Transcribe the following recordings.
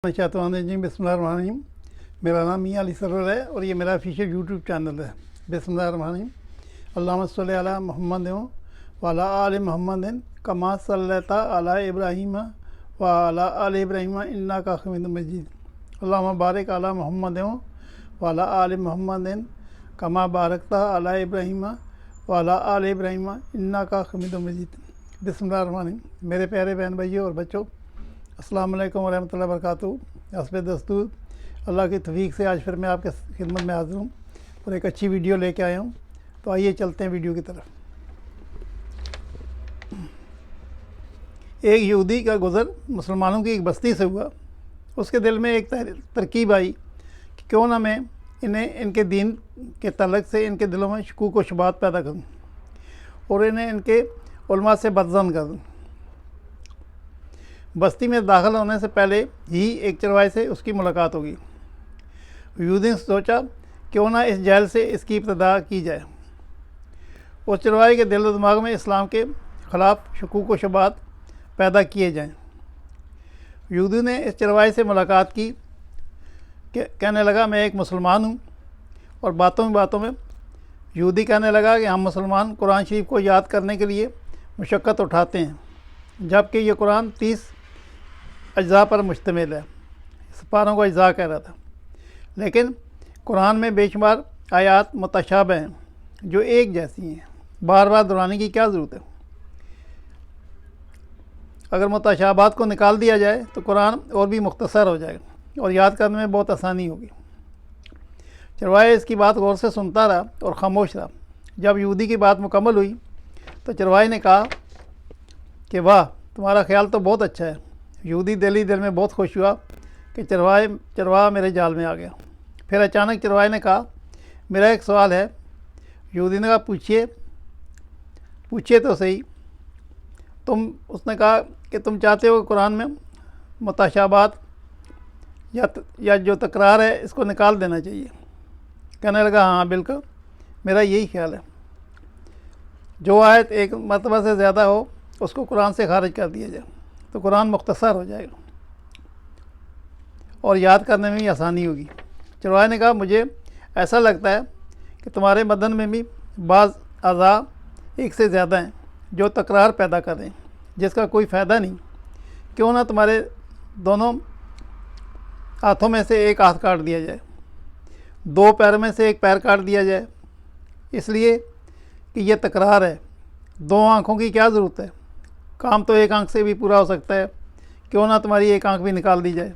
बिस्मिल्लाहिर्रहमानिर्रहीम। बिस्मिल्लाहिर्रहमानिर्रहीम। मेरा नाम मियां अली सरवर है और ये मेरा ऑफिशियल यूट्यूब चैनल है। बिस्मिल्लाहिर्रहमानिर्रहीम। अल्लाहुम्मा सल्लि अला मुहम्मद व अला आलि मुहम्मद कमा सल्लैता अला इब्राहीम व अला आलि इब्राहीम इन्नका हमीदुम मजीद। अल्लाहुम्मा बारिक अला मुहम्मद व अला आलि मुहम्मद कमा बारकता अला इब्राहीम व अला आलि इब्राहीम इन्नका हमीदुम मजीद। बिस्मिल्लाहिर्रहमानिर्रहीम। मेरे प्यारे बहन भाइयों और बच्चों, अस्सलाम वालेकुम वरहमतुल्लाहि वबरकातुहू। हस्बे दस्तूर अल्लाह की तौफीक से आज फिर मैं आपके खिदमत में हाज़िर हूँ और एक अच्छी वीडियो लेके आया हूँ। तो आइए चलते हैं वीडियो की तरफ। एक यहूदी का गुज़र मुसलमानों की एक बस्ती से हुआ। उसके दिल में एक तरकीब आई कि क्यों ना मैं इन्हें इनके दीन के तल्लुक़ से इनके दिलों में शकूक व शुबात पैदा करूँ और इन्हें इनके उलमा से बदज़न कर दूँ। बस्ती में दाखिल होने से पहले ही एक चरवाहे से उसकी मुलाकात होगी। यहूदी ने सोचा क्यों ना इस जेल से इसकी इब्तिदा की जाए। उस चरवाहे के दिल व दिमाग में इस्लाम के ख़िलाफ़ शकूक व शुबात पैदा किए जाएं। यहूदी ने इस चरवाहे से मुलाकात की। कहने लगा, मैं एक मुसलमान हूँ। और बातों में यहूदी कहने लगा कि हम मुसलमान कुरान शरीफ को याद करने के लिए मुशक्क़त उठाते हैं, जबकि ये कुरान 30 अज्जा पर मुश्तमिल है। पारों को अज्जा कह रहा था, लेकिन कुरान में बेशुमार आयात मुतशाबह हैं जो एक जैसी हैं। बार बार दोहराने की क्या ज़रूरत है। अगर मुतशाबात को निकाल दिया जाए तो कुरान और भी मुख्तसर हो जाएगा और याद करने में बहुत आसानी होगी। चरवाहे इसकी बात गौर से सुनता रहा और ख़ामोश रहा। जब यहूदी की बात मुकम्मल हुई तो चरवाहे ने कहा कि वाह, तुम्हारा ख्याल तो बहुत अच्छा है। यहूदी दिल में बहुत खुश हुआ कि चरवाहा मेरे जाल में आ गया। फिर अचानक चरवाहे ने कहा, मेरा एक सवाल है। यहूदी ने कहा, पूछिए तो सही। उसने कहा कि तुम चाहते हो कुरान में मुतशाबात या जो तकरार है इसको निकाल देना चाहिए। कहने लगा, हाँ बिल्कुल, मेरा यही ख्याल है। जो आयत एक मरतबा से ज़्यादा हो उसको कुरान से खारिज कर दिया जाए तो कुरान मुख्तसर हो जाएगा और याद करने में भी आसानी होगी। चरवाहे ने कहा, मुझे ऐसा लगता है कि तुम्हारे बदन में भी बाज़ अज़ा एक से ज़्यादा हैं जो तकरार पैदा कर रहे हैं, जिसका कोई फ़ायदा नहीं। क्यों ना तुम्हारे दोनों हाथों में से एक हाथ काट दिया जाए, दो पैर में से एक पैर काट दिया जाए, इसलिए कि यह तकरार है। दो आँखों की क्या ज़रूरत है, काम तो एक आंख से भी पूरा हो सकता है। क्यों ना तुम्हारी एक आंख भी निकाल दी जाए।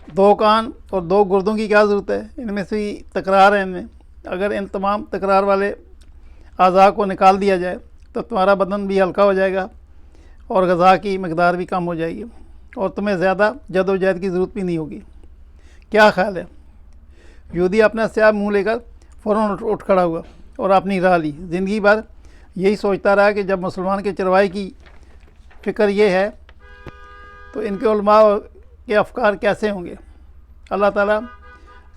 दो कान और दो गुर्दों की क्या ज़रूरत है, इनमें से ही तकरार है। इनमें अगर इन तमाम तकरार वाले अज़ा को निकाल दिया जाए तो तुम्हारा बदन भी हल्का हो जाएगा और ग़ज़ा की मकदार भी कम हो जाएगी और तुम्हें ज़्यादा जद्दोजहद की ज़रूरत भी नहीं होगी। क्या ख्याल है। यहूदी अपना स्याह मुँह लेकर फ़ौरन उठ खड़ा हुआ और अपनी राह ली। ज़िंदगी भर यही सोचता रहा कि जब मुसलमान के चरवाहे की फ़िक्र ये है तो इनके उलमा के अफ़कार कैसे होंगे। अल्लाह ताला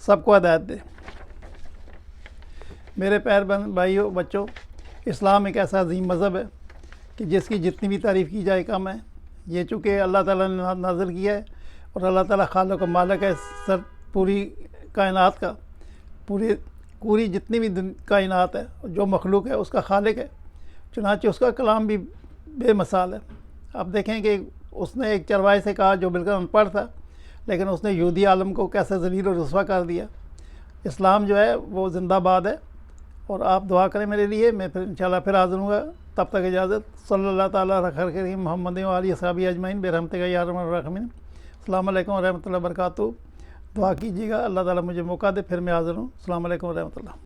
सबको हिदायत दे। मेरे प्यारे भाइयों बच्चों, इस्लाम एक ऐसा अजीम मज़हब है कि जिसकी जितनी भी तारीफ़ की जाए कम है। ये चूँकि अल्लाह ताला ने नाज़िल किया है और अल्लाह ताला खालिक व मालिक है सर पूरी कायनात का। पूरी जितनी भी कायनात है, जो मखलूक है उसका खालिक है। चुनांचे उसका कलाम भी बेमिसाल है। अब देखें कि उसने एक चरवाहे से कहा जो बिल्कुल अनपढ़ था, लेकिन उसने यहूदी आलम को कैसे ज़लील और रुस्वा कर दिया। इस्लाम जो है वो ज़िंदाबाद है। और आप दुआ करें मेरे लिए। मैं फिर इंशाल्लाह फिर हाज़िर हूँगा। तब तक इजाज़त। सल्लल्लाहु तआला अला खैर करीम मोहम्मद व आलिहि अस्हाबी अजमईन बिरहमतिका या अरहमर राहिमीन। अस्सलाम वालेकुम व रहमतुल्लाहि व बरकातुहू। दुआ कीजिएगा, अल्लाह ताला मुझे मौका दे, फिर मैं हाज़िर हूँ। अस्सलाम वालेकुम व रहमतुल्लाह।